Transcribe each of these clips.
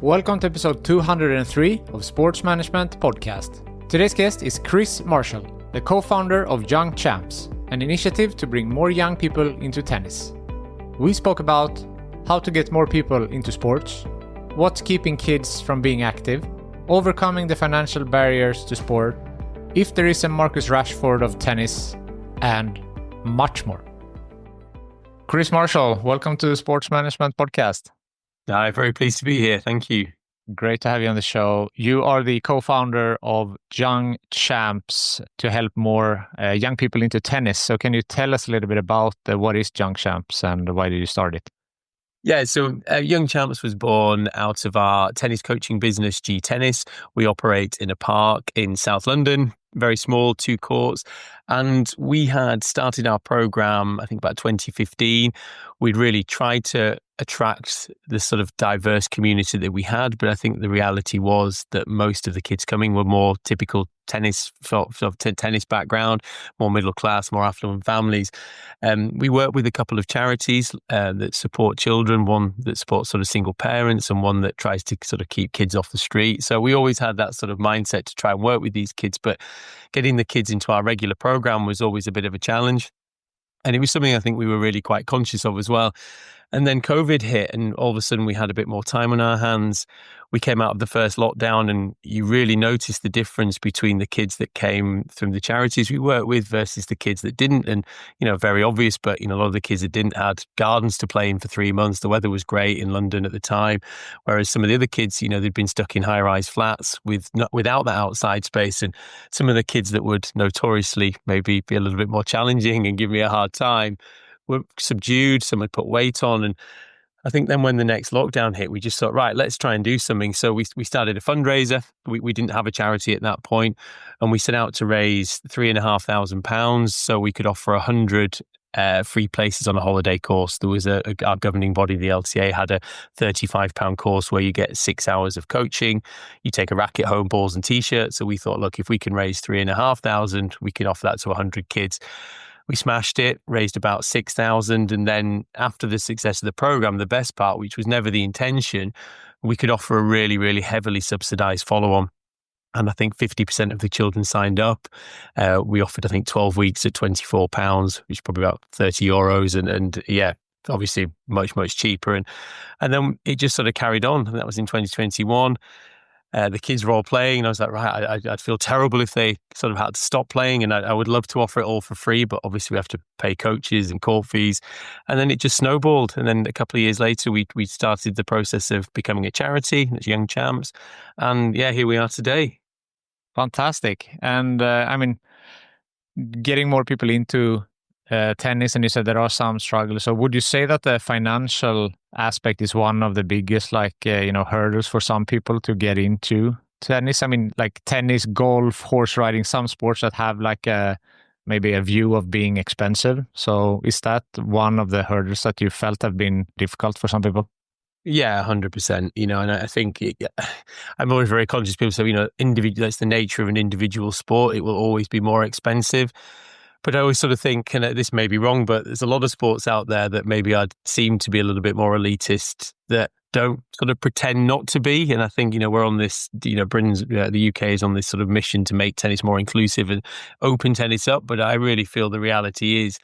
Welcome to episode 203 of Sports Management Podcast. Today's guest is Chris Marshall, the co-founder of Young Champs, an initiative to bring more young people into tennis. We spoke about how to get more people into sports, what's keeping kids from being active, overcoming the financial barriers to sport, if there is a Marcus Rashford of tennis, and much more. Chris Marshall, welcome to the Sports Management Podcast. I'm very pleased to be here. Thank you. Great to have you on the show. You are the co-founder of Young Champs to help more young people into tennis. So can you tell us a little bit about what is Young Champs and why did you start it? Yeah, so Young Champs was born out of our tennis coaching business, G Tennis. We operate in a park in South London, very small, 2 courts. And we had started our program, I think about 2015. We'd really tried to attract the sort of diverse community that we had. But I think the reality was that most of the kids coming were more typical tennis, tennis background, more middle class, more affluent families. We work with a couple of charities that support children, one that supports sort of single parents and one that tries to sort of keep kids off the street. So we always had that sort of mindset to try and work with these kids, but getting the kids into our regular program was always a bit of a challenge. And it was something I think we were really quite conscious of as well. And then COVID hit and all of a sudden we had a bit more time on our hands. We came out of the first lockdown and you really noticed the difference between the kids that came from the charities we work with versus the kids that didn't. And, very obvious, but, a lot of the kids that didn't had gardens to play in for 3 months. The weather was great in London at the time. Whereas some of the other kids, they'd been stuck in high-rise flats without that outside space. And some of the kids that would notoriously maybe be a little bit more challenging and give me a hard time were subdued. Some had put weight on. And I think then when the next lockdown hit, we just thought, right, let's try and do something. So we started a fundraiser. We didn't have a charity at that point, and we set out to raise £3,500 so we could offer 100 free places on a holiday course. There was our governing body, the LTA, had a £35 course where you get 6 hours of coaching. You take a racket home, balls and T-shirts. So we thought, look, if we can raise 3,500, we can offer that to 100 kids. We smashed it, raised about 6,000. And then after the success of the program, the best part, which was never the intention, we could offer a really, really heavily subsidized follow-on. And I think 50% of the children signed up. We offered, I think, 12 weeks at £24, which is probably about €30. And yeah, obviously much, much cheaper. And then it just sort of carried on. And that was in 2021. The kids were all playing and I was like, right, I'd feel terrible if they sort of had to stop playing, and I would love to offer it all for free, but obviously we have to pay coaches and court fees. And then it just snowballed. And then a couple of years later, we started the process of becoming a charity, it's Young Champs. And yeah, here we are today. Fantastic. And getting more people into tennis, and you said there are some struggles. So would you say that the financial aspect is one of the biggest, hurdles for some people to get into tennis? I mean, like tennis, golf, horse riding, some sports that have maybe a view of being expensive. So is that one of the hurdles that you felt have been difficult for some people? Yeah, 100%. And I think I'm always very conscious. People say, that's the nature of an individual sport. It will always be more expensive. But I always sort of think, and this may be wrong, but there's a lot of sports out there that maybe I'd seem to be a little bit more elitist that don't sort of pretend not to be. And I think, we're on this, Britain's, the UK is on this sort of mission to make tennis more inclusive and open tennis up. But I really feel the reality is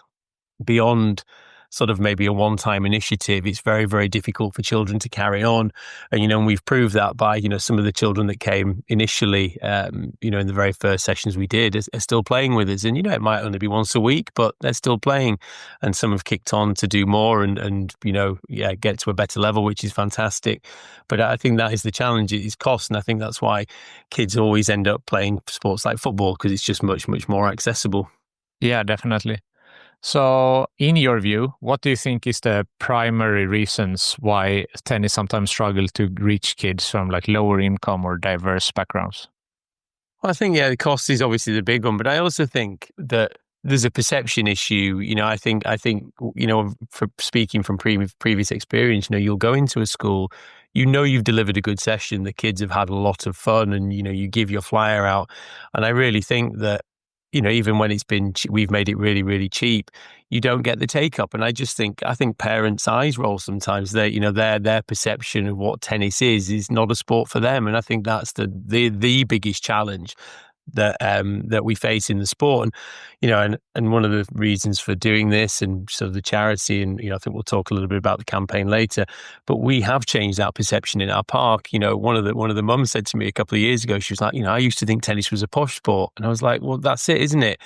beyond sort of maybe a one-time initiative, it's very, very difficult for children to carry on. And, and we've proved that by, some of the children that came initially, in the very first sessions we did are still playing with us. And, it might only be once a week, but they're still playing. And some have kicked on to do more and get to a better level, which is fantastic. But I think that is the challenge, is cost. And I think that's why kids always end up playing sports like football, because it's just much, much more accessible. Yeah, definitely. So in your view, what do you think is the primary reasons why tennis sometimes struggle to reach kids from lower income or diverse backgrounds? Well, I think, the cost is obviously the big one, but I also think that there's a perception issue. I think, for speaking from previous experience, you'll go into a school, you've delivered a good session, the kids have had a lot of fun and, you give your flyer out. And I really think that even when we've made it really, really cheap, you don't get the take up. And I think parents' eyes roll sometimes. Their perception of what tennis is not a sport for them. And I think that's the biggest challenge that we face in the sport. And one of the reasons for doing this and sort of the charity, and I think we'll talk a little bit about the campaign later, but we have changed that perception in our park. One of the mums said to me a couple of years ago, she was like, I used to think tennis was a posh sport, and I was like, well, that's it, isn't it?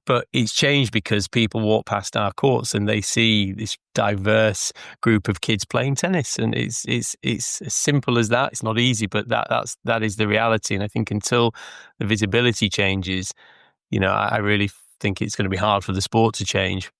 But it's changed because people walk past our courts and they see this diverse group of kids playing tennis, and it's as simple as that. It's not easy, but that is the reality. And I think until the visibility changes, I really think it's going to be hard for the sport to change.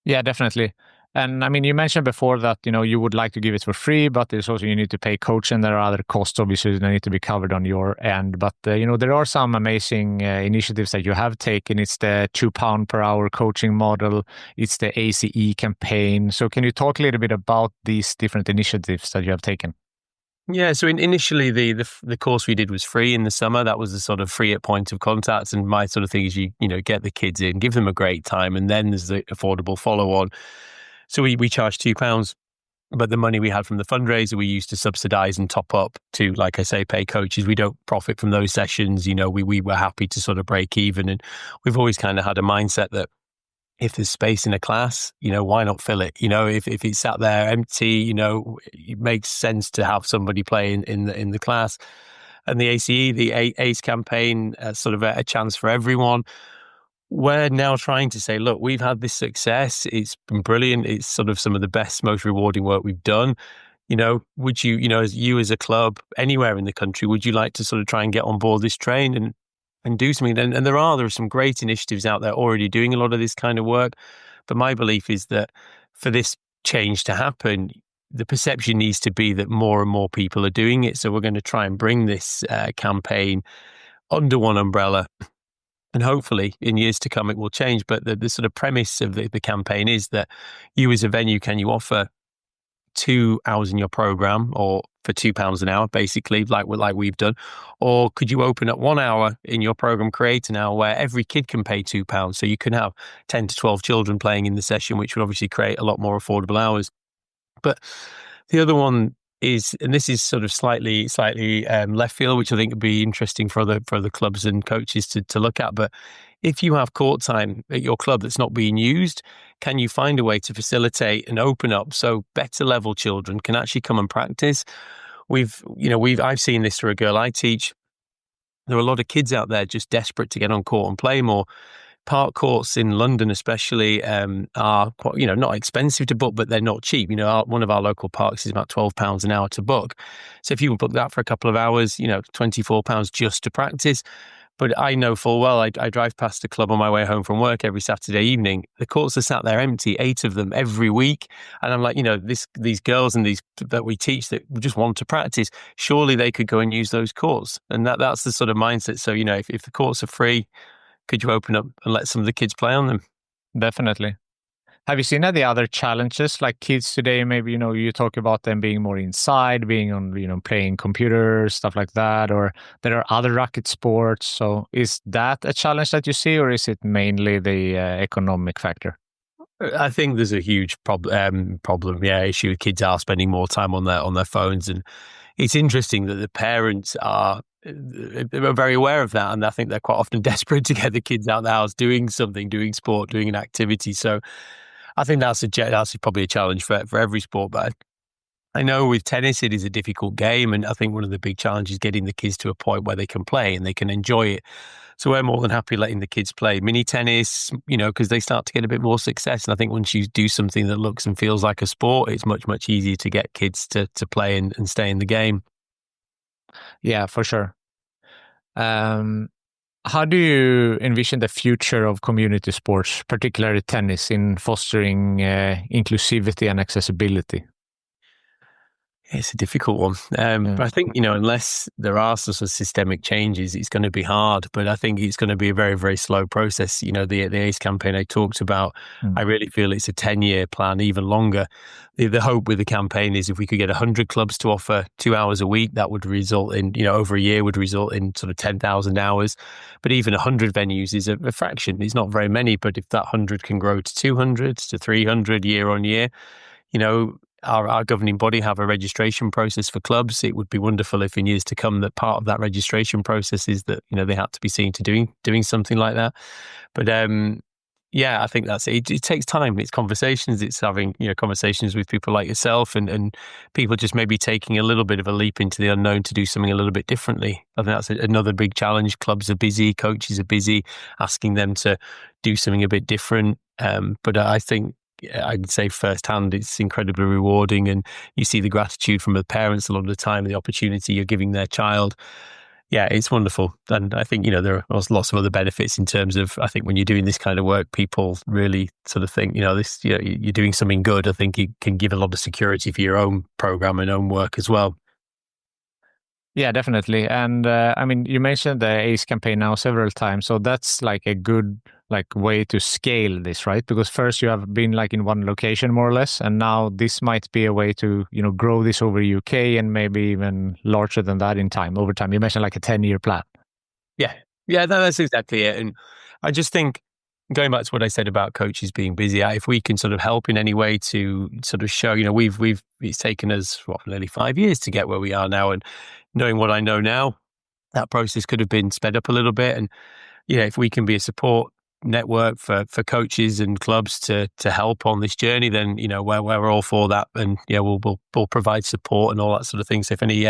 Yeah, definitely. And I mean, you mentioned before that, you would like to give it for free, but there's also, you need to pay coach and there are other costs, obviously, that need to be covered on your end. But, there are some amazing initiatives that you have taken. It's the £2 per hour coaching model. It's the ACE campaign. So can you talk a little bit about these different initiatives that you have taken? Yeah, so initially the course we did was free in the summer. That was the sort of free at point of contact. And my sort of thing is you get the kids in, give them a great time, and then there's the affordable follow on. So we charged £2, but the money we had from the fundraiser we used to subsidize and top up to, like I say, pay coaches. We don't profit from those sessions. We were happy to sort of break even, and we've always kind of had a mindset that if there's space in a class, why not fill it? If it's sat there empty, it makes sense to have somebody play in the class. And the ACE, the ACE campaign, sort of a chance for everyone. We're now trying to say, look, we've had this success. It's been brilliant. It's sort of some of the best, most rewarding work we've done. Would you, as a club anywhere in the country, would you like to sort of try and get on board this train and do something? And there are some great initiatives out there already doing a lot of this kind of work. But my belief is that for this change to happen, the perception needs to be that more and more people are doing it. So we're going to try and bring this campaign under one umbrella. And hopefully in years to come, it will change. But the sort of premise of the campaign is that you as a venue, can you offer 2 hours in your program, or for £2 an hour, basically, like we've done? Or could you open up 1 hour in your program, create an hour where every kid can pay £2? So you can have 10 to 12 children playing in the session, which would obviously create a lot more affordable hours. But the other one is, and this is sort of slightly left field, which I think would be interesting for other clubs and coaches to look at. But if you have court time at your club that's not being used, can you find a way to facilitate and open up so better level children can actually come and practice? I've seen this through a girl I teach. There are a lot of kids out there just desperate to get on court and play more. Park courts in London especially are quite, not expensive to book, but they're not cheap. One of our local parks is about £12 an hour to book. So if you would book that for a couple of hours, £24 just to practice. But I know full well, I drive past a club on my way home from work every Saturday evening. The courts are sat there empty, 8 of them every week. And I'm like, these girls and these that we teach that just want to practice, surely they could go and use those courts. And that's the sort of mindset. So, if the courts are free, could you open up and let some of the kids play on them? Definitely. Have you seen any other challenges like kids today? Maybe, you talk about them being more inside, being on, playing computers, stuff like that, or there are other racket sports. So is that a challenge that you see, or is it mainly the economic factor? I think there's a huge problem, issue with kids are spending more time on their phones. And it's interesting that the parents are very aware of that, and I think they're quite often desperate to get the kids out of the house doing something, doing sport, doing an activity. So I think that's probably a challenge for every sport. But I know with tennis it is a difficult game, and I think one of the big challenges is getting the kids to a point where they can play and they can enjoy it. So we're more than happy letting the kids play mini tennis, because they start to get a bit more success. And I think once you do something that looks and feels like a sport, it's much, much easier to get kids to play and stay in the game. Yeah, for sure. How do you envision the future of community sports, particularly tennis, in fostering inclusivity and accessibility? It's a difficult one. Yeah. But I think, unless there are some sort of systemic changes, it's going to be hard. But I think it's going to be a very, very slow process. The ACE campaign I talked about, Mm. I really feel it's a 10-year plan, even longer. The hope with the campaign is if we could get 100 clubs to offer 2 hours a week, that would result in, over a year would result in sort of 10,000 hours. But even 100 venues is a fraction. It's not very many. But if that 100 can grow to 200 to 300 year on year, our governing body have a registration process for clubs. It would be wonderful if in years to come that part of that registration process is that, they have to be seen to doing something like that. But yeah, I think that's it. It takes time. It's conversations. It's having, conversations with people like yourself and people just maybe taking a little bit of a leap into the unknown to do something a little bit differently. I think that's another big challenge. Clubs are busy, coaches are busy, asking them to do something a bit different. But I think I'd say firsthand, it's incredibly rewarding, and you see the gratitude from the parents a lot of the time, the opportunity you're giving their child. Yeah, it's wonderful. And I think, there are lots of other benefits in terms of, I think when you're doing this kind of work, people really sort of think, this, you're doing something good. I think it can give a lot of security for your own program and own work as well. Yeah, definitely. And I mean, you mentioned the ACE campaign now several times, so that's like a good way to scale this, right? Because first you have been like in one location more or less, and now this might be a way to grow this over UK and maybe even larger than that in time over time. You mentioned like a 10-year plan. Yeah, yeah, that's exactly it. And I just think going back to what I said about coaches being busy, if we can sort of help in any way to sort of show, it's taken us nearly 5 years to get where we are now, and knowing what I know now, that process could have been sped up a little bit. And if we can be a support network for coaches and clubs to help on this journey, then we're all for that. And we'll provide support and all that sort of thing. So if any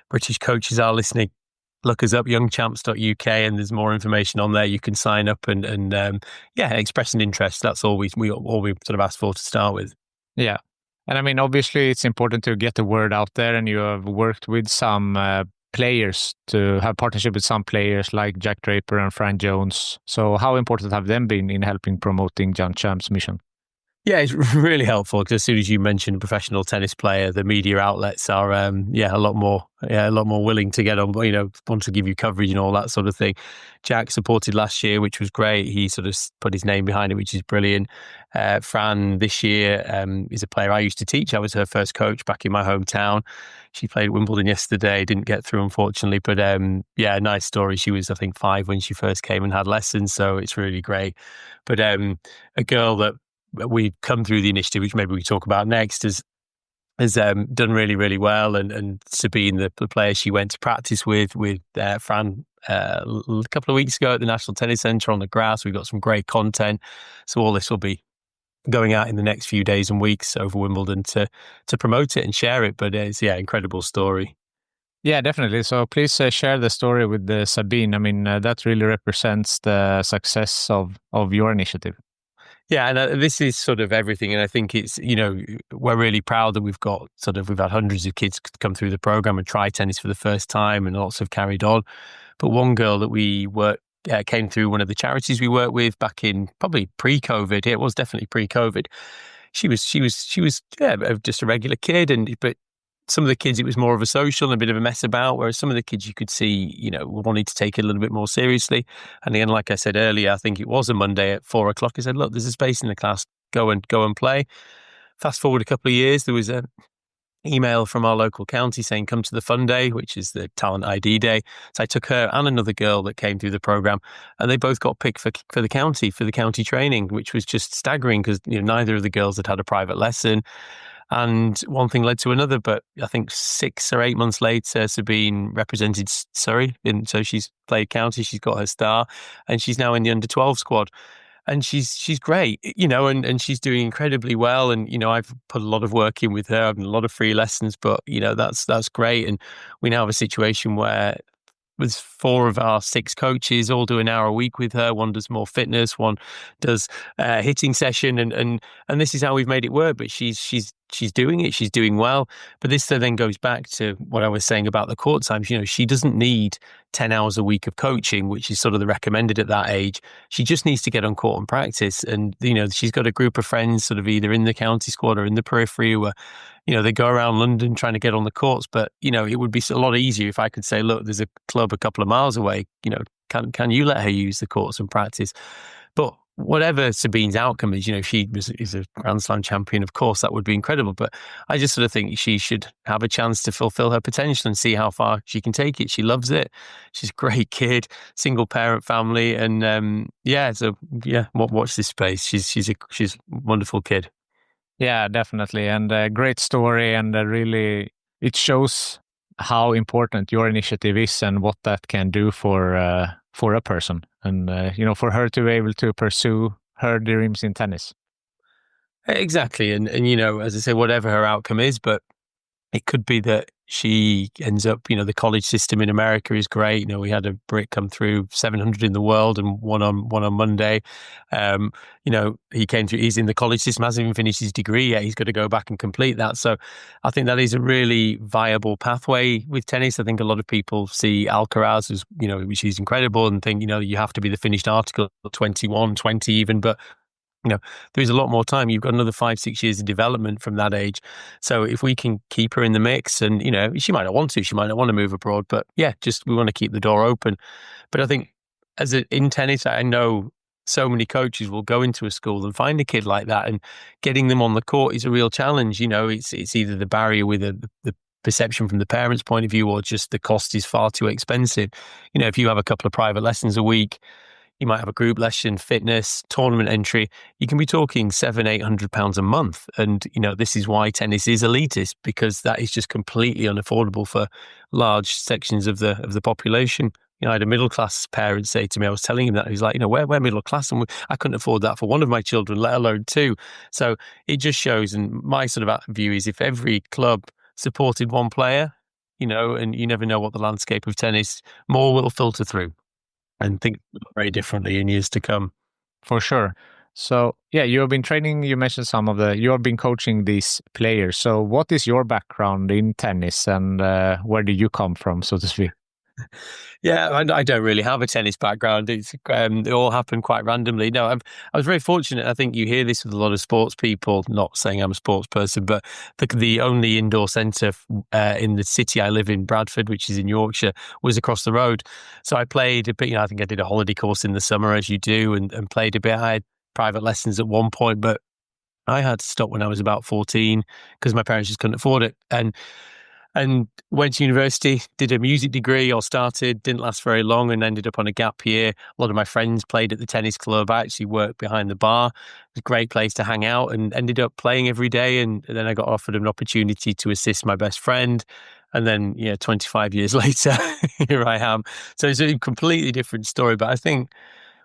British coaches are listening, look us up, youngchamps.uk, and there's more information on there. You can sign up and express an interest. That's all we sort of asked for to start with. Yeah. And I mean, obviously it's important to get the word out there, and you have worked with some players, to have partnership with some players like Jack Draper and Fran Jones. So how important have them been in helping promoting Young Champs mission? Yeah, it's really helpful because as soon as you mention a professional tennis player, the media outlets are a lot more willing to get on, want to give you coverage and all that sort of thing. Jack supported last year, which was great. He sort of put his name behind it, which is brilliant. Fran this year is a player I used to teach. I was her first coach back in my hometown. She played at Wimbledon yesterday, didn't get through unfortunately, but nice story. She was I think 5 when she first came and had lessons, so it's really great. But a girl that we've come through the initiative, which maybe we talk about next, has done really, really well. And Sabine, the player she went to practice with Fran a couple of weeks ago at the National Tennis Centre on the grass. We've got some great content. So all this will be going out in the next few days and weeks over Wimbledon to promote it and share it. But it's, incredible story. Yeah, definitely. So please share the story with Sabine. I mean, that really represents the success of your initiative. Yeah, and this is sort of everything. And I think it's, we're really proud that we've had hundreds of kids come through the program and try tennis for the first time, and lots have carried on. But one girl that we came through one of the charities we worked with back in probably pre-COVID. It was definitely pre-COVID. She was just a regular kid, but some of the kids, it was more of a social and a bit of a mess about, whereas some of the kids you could see, wanting to take it a little bit more seriously. And again, like I said earlier, I think it was a Monday at 4:00. I said, look, there's a space in the class, go and play. Fast forward a couple of years, there was an email from our local county saying, come to the fun day, which is the talent ID day. So I took her and another girl that came through the program, and they both got picked for the county training, which was just staggering because neither of the girls had a private lesson. And one thing led to another, but I think 6 or 8 months later, Sabine represented Surrey, and so she's played county, she's got her star, and she's now in the under-12 squad. And she's great, and she's doing incredibly well. And, I've put a lot of work in with her, I've done a lot of free lessons, but, that's great. And we now have a situation where with 4 of our 6 coaches all do an hour a week with her. One does more fitness, one does hitting session, and this is how we've made it work. But she's she's doing it. She's doing well. But this then goes back to what I was saying about the court times. She doesn't need 10 hours a week of coaching, which is sort of the recommended at that age. She just needs to get on court and practice. And, she's got a group of friends sort of either in the county squad or in the periphery who are, they go around London trying to get on the courts. But, it would be a lot easier if I could say, look, there's a club a couple of miles away, can you let her use the courts and practice? But whatever Sabine's outcome is, if she is a Grand Slam champion, of course, that would be incredible. But I just sort of think she should have a chance to fulfill her potential and see how far she can take it. She loves it. She's a great kid, single parent family. And watch this space. She's a wonderful kid. Yeah, definitely. And a great story. And really, it shows how important your initiative is and what that can do for a person. And, for her to be able to pursue her dreams in tennis. Exactly. And as I say, whatever her outcome is, but it could be that she ends up, the college system in America is great. We had a Brit come through 700 in the world and one on Monday. He came through, he's in the college system, hasn't even finished his degree yet. He's got to go back and complete that. So I think that is a really viable pathway with tennis. I think a lot of people see Alcaraz as, which is incredible and think, you have to be the finished article, 21, 20 even, but there is a lot more time. You've got another 5-6 years of development from that age. So if we can keep her in the mix and, she might not want to, she might not want to move abroad, but yeah, just we want to keep the door open. But I think in tennis, I know so many coaches will go into a school and find a kid like that, and getting them on the court is a real challenge. It's either the barrier with the perception from the parents' point of view, or just the cost is far too expensive. If you have a couple of private lessons a week, you might have a group lesson, fitness, tournament entry. You can be talking £700-800 a month. And, this is why tennis is elitist, because that is just completely unaffordable for large sections of the population. I had a middle class parent say to me, I was telling him that, he's like, we're middle class and I couldn't afford that for one of my children, let alone two. So it just shows, and my sort of view is if every club supported one player, and you never know what the landscape of tennis, more will filter through and think very differently in years to come. For sure. So, yeah, you have been training, you mentioned you have been coaching these players. So what is your background in tennis and where did you come from, so to speak? Yeah, I don't really have a tennis background. It all happened quite randomly. No, I was very fortunate. I think you hear this with a lot of sports people, not saying I'm a sports person, but the only indoor centre in the city I live in, Bradford, which is in Yorkshire, was across the road. So I played a bit, I think I did a holiday course in the summer, as you do, and played a bit. I had private lessons at one point, but I had to stop when I was about 14 because my parents just couldn't afford it. And went to university, did a music degree, didn't last very long and ended up on a gap year. A lot of my friends played at the tennis club. I actually worked behind the bar. It was a great place to hang out and ended up playing every day. And then I got offered an opportunity to assist my best friend. And then, 25 years later, here I am. So it's a completely different story. But I think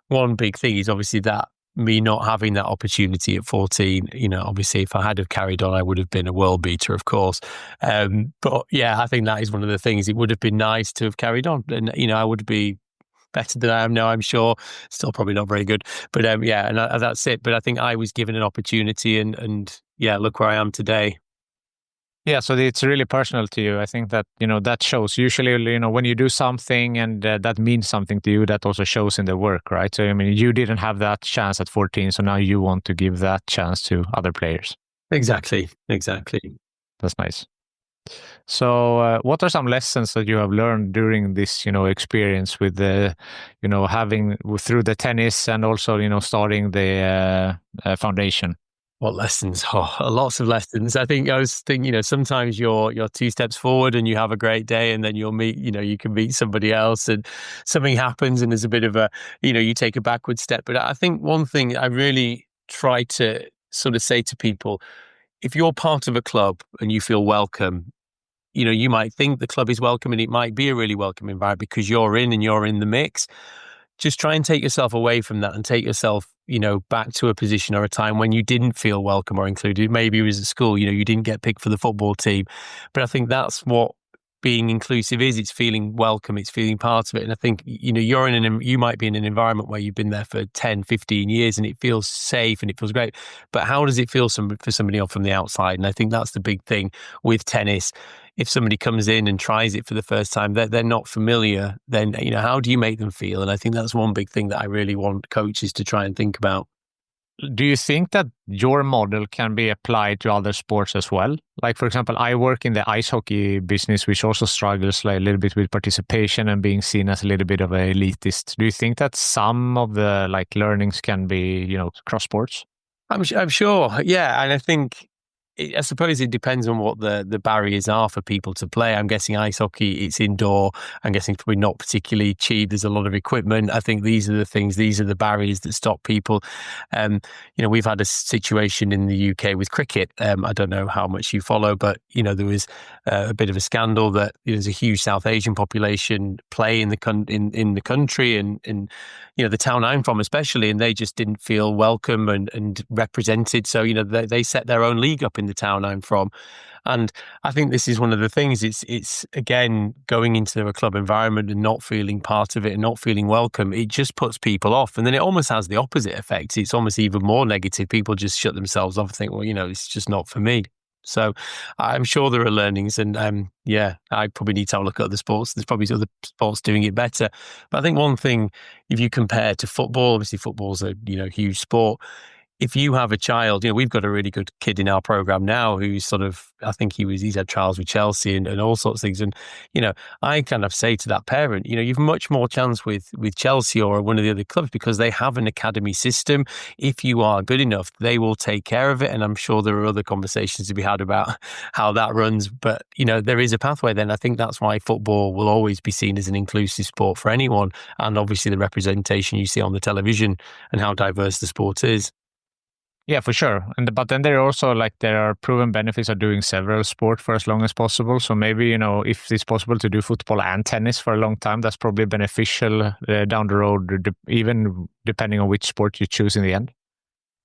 one big thing is obviously that me not having that opportunity at 14, obviously if I had have carried on, I would have been a world beater, of course. But yeah, I think that is one of the things. It would have been nice to have carried on. And, I would be better than I am now, I'm sure. Still probably not very good. But yeah, and that's it. But I think I was given an opportunity and yeah, look where I am today. Yeah, so it's really personal to you. I think that, that shows. Usually, when you do something and that means something to you, that also shows in the work, right? So, you didn't have that chance at 14, so now you want to give that chance to other players. Exactly. That's nice. So what are some lessons that you have learned during this, experience with the, having through the tennis and also, starting the foundation? What lessons? Lots of lessons. I think I was thinking, sometimes you're 2 steps forward and you have a great day and then you'll meet, you can meet somebody else and something happens and there's a bit of a, you take a backward step. But I think one thing I really try to sort of say to people, if you're part of a club and you feel welcome, you might think the club is welcome and it might be a really welcome environment because you're in the mix. Just try and take yourself away from that and take yourself, back to a position or a time when you didn't feel welcome or included. Maybe it was at school, you didn't get picked for the football team. But I think that's what being inclusive is. It's feeling welcome, it's feeling part of it. And I think, you might be in an environment where you've been there for 10, 15 years and it feels safe and it feels great. But how does it feel for somebody else from the outside? And I think that's the big thing with tennis. If somebody comes in and tries it for the first time, they're not familiar, then, how do you make them feel? And I think that's one big thing that I really want coaches to try and think about. Do you think that your model can be applied to other sports as well? Like, for example, I work in the ice hockey business, which also struggles like a little bit with participation and being seen as a little bit of an elitist. Do you think that some of the like learnings can be, cross sports? I'm sure, yeah, and I think I suppose it depends on what the barriers are for people to play. I'm guessing ice hockey, it's indoor. I'm guessing it's probably not particularly cheap. There's a lot of equipment. I think these are the barriers that stop people. We've had a situation in the UK with cricket. I don't know how much you follow, but there was a bit of a scandal that there's a huge South Asian population play in the country and the town I'm from especially, and they just didn't feel welcome and represented. So they set their own league up in the town I'm from. And I think this is one of the things. It's again going into a club environment and not feeling part of it and not feeling welcome. It just puts people off, and then it almost has the opposite effect. It's almost even more negative. People just shut themselves off and think, well, it's just not for me. So I'm sure there are learnings, and I probably need to have a look at other sports. There's probably other sports doing it better. But I think one thing, if you compare to football, obviously football's a huge sport. If you have a child, we've got a really good kid in our program now who's sort of, I think he's had trials with Chelsea and all sorts of things. And, I kind of say to that parent, you've much more chance with Chelsea or one of the other clubs because they have an academy system. If you are good enough, they will take care of it. And I'm sure there are other conversations to be had about how that runs. But, there is a pathway then. I think that's why football will always be seen as an inclusive sport for anyone. And obviously the representation you see on the television and how diverse the sport is. Yeah, for sure. But then there are also there are proven benefits of doing several sports for as long as possible. So maybe, if it's possible to do football and tennis for a long time, that's probably beneficial down the road, even depending on which sport you choose in the end.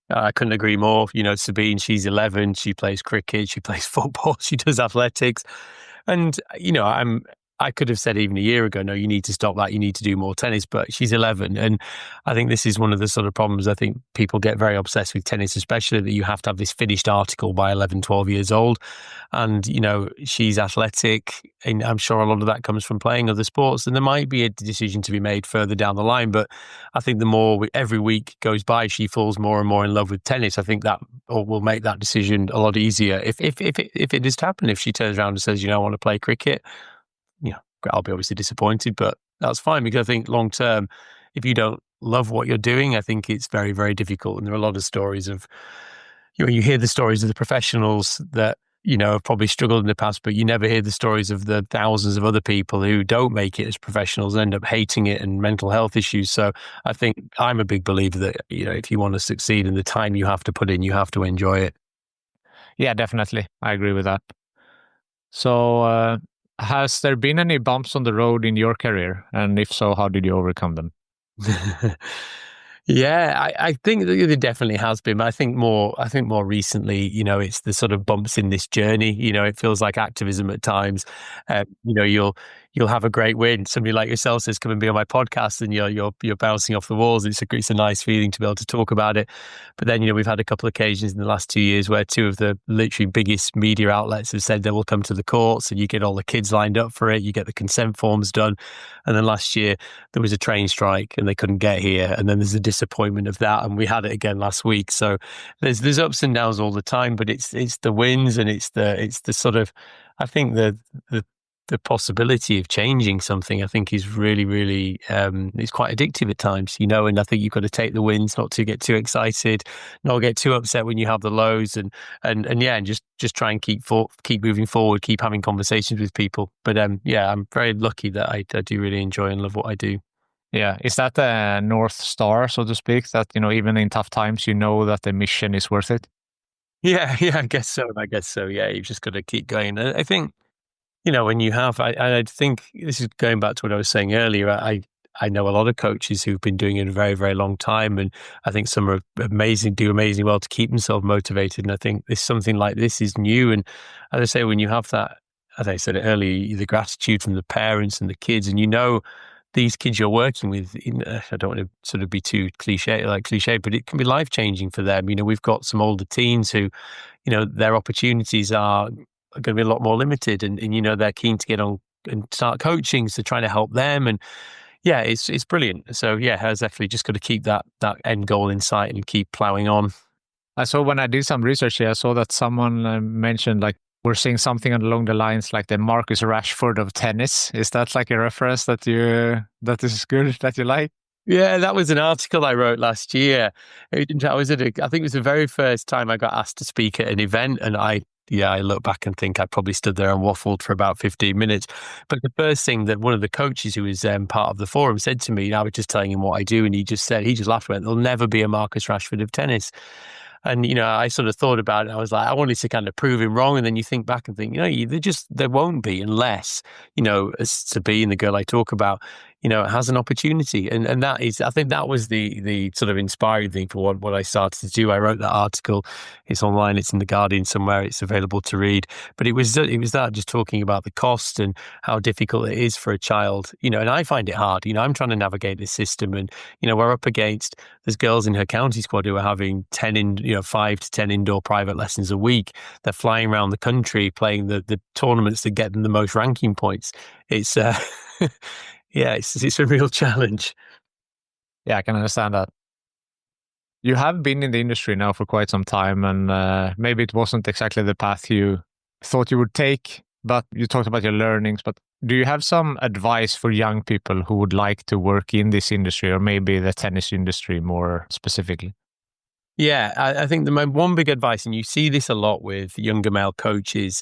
I couldn't agree more. Sabine, she's 11. She plays cricket. She plays football. She does athletics. And, I could have said even a year ago, no, you need to stop that. You need to do more tennis. But she's 11. And I think this is one of the sort of problems. I think people get very obsessed with tennis, especially that you have to have this finished article by 11, 12 years old. And, she's athletic. And I'm sure a lot of that comes from playing other sports. And there might be a decision to be made further down the line. But I think the more every week goes by, she falls more and more in love with tennis. I think that will make that decision a lot easier. If it does happen, if she turns around and says, I want to play cricket, I'll be obviously disappointed, but that's fine because I think long term, if you don't love what you're doing, I think it's very, very difficult. And there are a lot of stories of, you hear the stories of the professionals that, have probably struggled in the past, but you never hear the stories of the thousands of other people who don't make it as professionals and end up hating it and mental health issues. So I think I'm a big believer that, if you want to succeed in the time you have to put in, you have to enjoy it. Yeah, definitely. I agree with that. So, has there been any bumps on the road in your career? And if so, how did you overcome them? Yeah, I think that there definitely has been. But I think more recently, it's the sort of bumps in this journey. It feels like activism at times. You'll have a great win. Somebody like yourself says, "Come and be on my podcast," and you're bouncing off the walls. It's a nice feeling to be able to talk about it. But then we've had a couple of occasions in the last 2 years where two of the literally biggest media outlets have said they will come to the courts, and you get all the kids lined up for it. You get the consent forms done, and then last year there was a train strike and they couldn't get here, and then there's the disappointment of that, and we had it again last week. So there's ups and downs all the time, but it's the wins and it's the sort of, I think the possibility of changing something, I think, is really, really, it's quite addictive at times, and I think you've got to take the wins, not to get too excited, not get too upset when you have the lows, and just try and keep moving forward, keep having conversations with people. But I'm very lucky that I do really enjoy and love what I do. Yeah. Is that the North Star, so to speak, that, even in tough times, that the mission is worth it? Yeah, I guess so. Yeah, you've just got to keep going. And I think, when you have, I think this is going back to what I was saying earlier. I know a lot of coaches who've been doing it a very, very long time, and I think some are do amazingly well to keep themselves motivated. And I think something like this is new. And as I say, when you have that as I said earlier, the gratitude from the parents and the kids, and these kids you're working with. I don't want to sort of be too cliche, but it can be life changing for them. We've got some older teens who, their opportunities are going to be a lot more limited, and they're keen to get on and start coaching, so trying to help them. And yeah, it's brilliant. So yeah, has definitely just got to keep that end goal in sight and keep plowing on. I saw when I did some research here, I saw that someone mentioned like we're seeing something along the lines like the Marcus Rashford of tennis. Is that like a reference that is good, that you like? Yeah, that was an article I wrote last year. I was I think it was the very first time I got asked to speak at an event, and I look back and think I probably stood there and waffled for about 15 minutes. But the first thing that one of the coaches who was part of the forum said to me, I was just telling him what I do, and he just laughed and went, "There'll never be a Marcus Rashford of tennis." And, I sort of thought about it. I was like, I wanted to kind of prove him wrong. And then you think back and think, there won't be unless, as Sabine, the girl I talk about, has an opportunity. And that is, I think that was the sort of inspiring thing for what I started to do. I wrote that article. It's online. It's in The Guardian somewhere. It's available to read. But it was that just talking about the cost and how difficult it is for a child, and I find it hard. I'm trying to navigate this system, and, we're up against, there's girls in her county squad who are having 5 to 10 indoor private lessons a week. They're flying around the country playing the tournaments that get them the most ranking points. It's yeah, it's a real challenge. Yeah, I can understand that. You have been in the industry now for quite some time, and maybe it wasn't exactly the path you thought you would take, but you talked about your learnings. But do you have some advice for young people who would like to work in this industry, or maybe the tennis industry more specifically? Yeah, I think the one big advice, and you see this a lot with younger male coaches,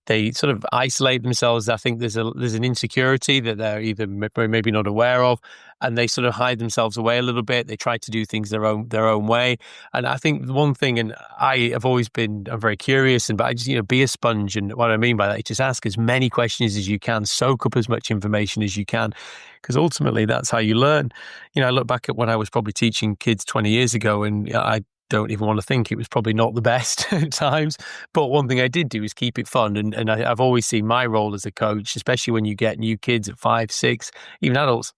they sort of isolate themselves. I think there's an insecurity that they're either maybe not aware of, and they sort of hide themselves away a little bit. They try to do things their own way. And I think the one thing, and I'm very curious, but I just be a sponge. And what I mean by that is just ask as many questions as you can, soak up as much information as you can, because ultimately that's how you learn. I look back at when I was probably teaching kids 20 years ago, and I don't even want to think it was probably not the best at times. But one thing I did do is keep it fun. And I've always seen my role as a coach, especially when you get new kids at 5, 6, even adults.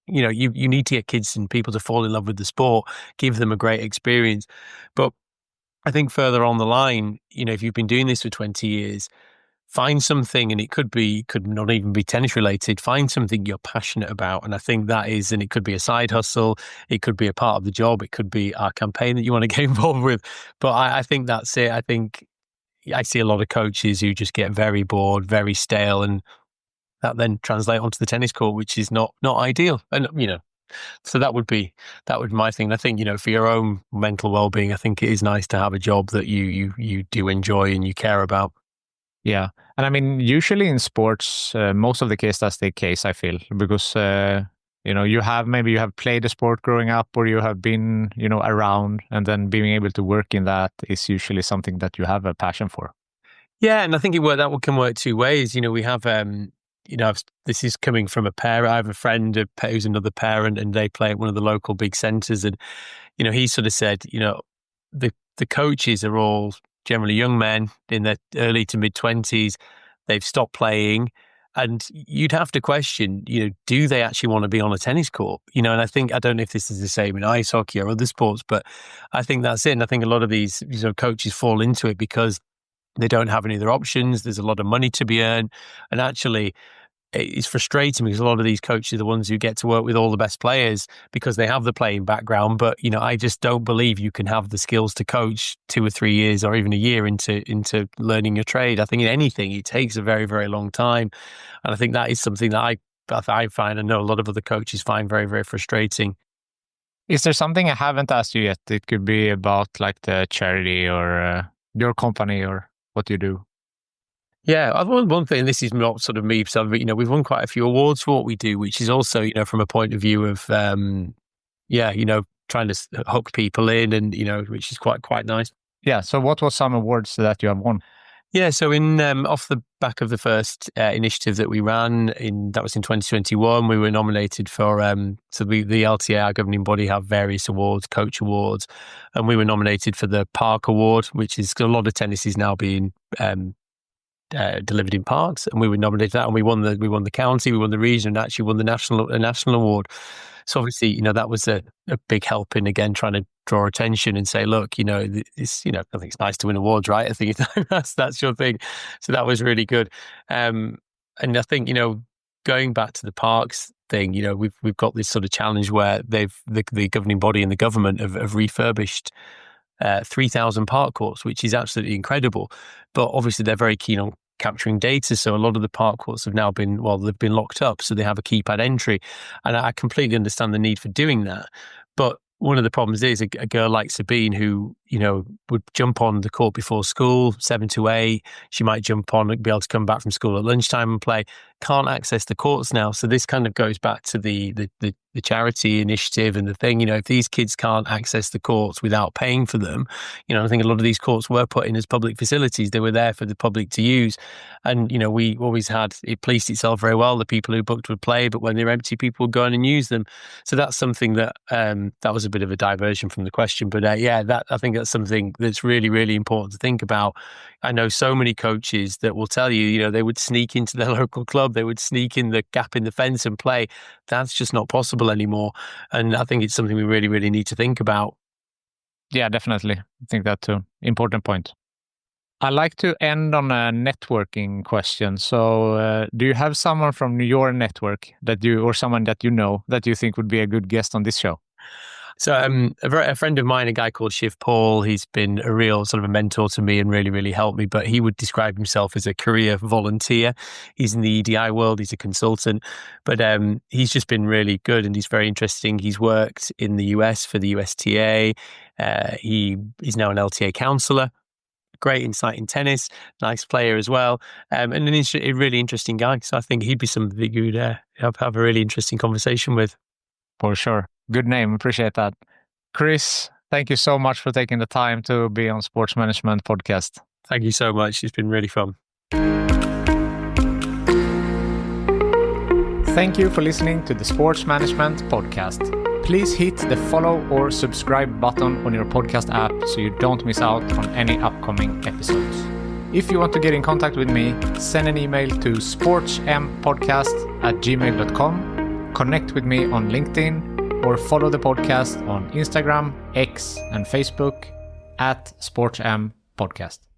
You need to get kids and people to fall in love with the sport, give them a great experience. But I think further on the line, if you've been doing this for 20 years, find something, and it could not even be tennis related. Find something you're passionate about. And I think that is, and it could be a side hustle. It could be a part of the job. It could be our campaign that you want to get involved with. But I think that's it. I think I see a lot of coaches who just get very bored, very stale, and that then translate onto the tennis court, which is not ideal. And, so that would be my thing. I think, for your own mental well-being, I think it is nice to have a job that you do enjoy and you care about. Yeah. And I mean, usually in sports, most of the case, that's the case, I feel, because, you have played the sport growing up, or you have been, around, and then being able to work in that is usually something that you have a passion for. Yeah. And I think can work two ways. We have, this is coming from a parent. I have a friend who's another parent, and they play at one of the local big centres. And, he sort of said, the coaches are all generally young men in their early to mid 20s. They've stopped playing, and you'd have to question, do they actually want to be on a tennis court? And I don't know if this is the same in ice hockey or other sports, but I think that's it. And I think a lot of these coaches fall into it because they don't have any other options. There's a lot of money to be earned, and actually, it's frustrating because a lot of these coaches are the ones who get to work with all the best players because they have the playing background. But, I just don't believe you can have the skills to coach 2 or 3 years or even a year into learning your trade. I think in anything, it takes a very, very long time. And I think that is something that I find, and know a lot of other coaches find very, very frustrating. Is there something I haven't asked you yet? It could be about like the charity or your company or what you do. Yeah, I've won one thing, and this is not sort of me, but we've won quite a few awards for what we do, which is also, from a point of view of, trying to hook people in, and which is quite nice. Yeah. So, what was some awards that you have won? Yeah, so in off the back of the first initiative that we ran that was in 2021, we were nominated for the LTA, our governing body, have various awards, coach awards, and we were nominated for the Park Award, which is a lot of tennis is now being delivered in parks, and we were nominated for that, and we won the county, we won the region, and actually won the national award. So obviously, that was a big help in, again, trying to draw attention and say, look, it's, I think it's nice to win awards, right? I think that's your thing. So that was really good. And I think, going back to the parks thing, we've got this sort of challenge where the governing body and the government have refurbished 3,000 park courts, which is absolutely incredible. But obviously they're very keen on capturing data. So a lot of the park courts have now been locked up. So they have a keypad entry. And I completely understand the need for doing that. But one of the problems is a girl like Sabine who, would jump on the court before school, 7 to 8. She might jump on and be able to come back from school at lunchtime and play. Can't access the courts now. So this kind of goes back to the charity initiative and the thing, if these kids can't access the courts without paying for them, I think a lot of these courts were put in as public facilities. They were there for the public to use. And, we always had, it policed itself very well. The people who booked would play, but when they were empty, people would go in and use them. So that's something that, that was a bit of a diversion from the question. But I think that's something that's really, really important to think about. I know so many coaches that will tell you, they would sneak into their local club, they would sneak in the gap in the fence and play. That's just not possible anymore. And I think it's something we really, really need to think about. Yeah, definitely. I think that's an important point. I like to end on a networking question. So do you have someone from your network or someone that that you think would be a good guest on this show? So a friend of mine, a guy called Shiv Paul, he's been a real sort of a mentor to me and really, really helped me. But he would describe himself as a career volunteer. He's in the EDI world. He's a consultant. But he's just been really good and he's very interesting. He's worked in the US for the USTA. He's now an LTA counsellor. Great insight in tennis. Nice player as well. And a really interesting guy. So I think he'd be somebody you'd have a really interesting conversation with. For sure. Good name. Appreciate that. Chris, thank you so much for taking the time to be on Sports Management Podcast. Thank you so much. It's been really fun. Thank you for listening to the Sports Management Podcast. Please hit the follow or subscribe button on your podcast app so you don't miss out on any upcoming episodes. If you want to get in contact with me, send an email to sportsmpodcast@gmail.com. Connect with me on LinkedIn or follow the podcast on Instagram, X, and Facebook @SportsM Podcast.